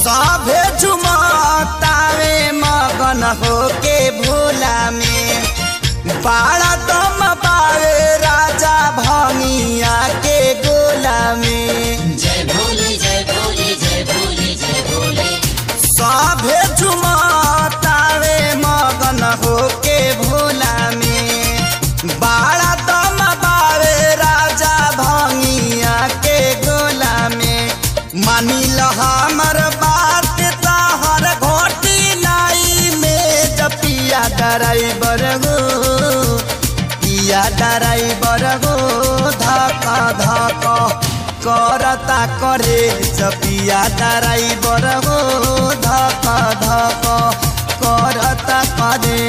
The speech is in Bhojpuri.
सभे झुमतावे मगन होके भोला में बाड़ा दम पावे राजा भंगिया के गोला में। जय भोले जय भोले जय भोले जय भोले। सभे झुमतावे मगन होके भोला में बाड़ा दम पावे राजा भंगिया के गोला में। मानी ल हमर बात तहर घोटी नाई में जपिया ड्राइवर गो पिया ड्राइवर गो धक धक करता करे जपिया ड्राइवर गो धक धक करता करे।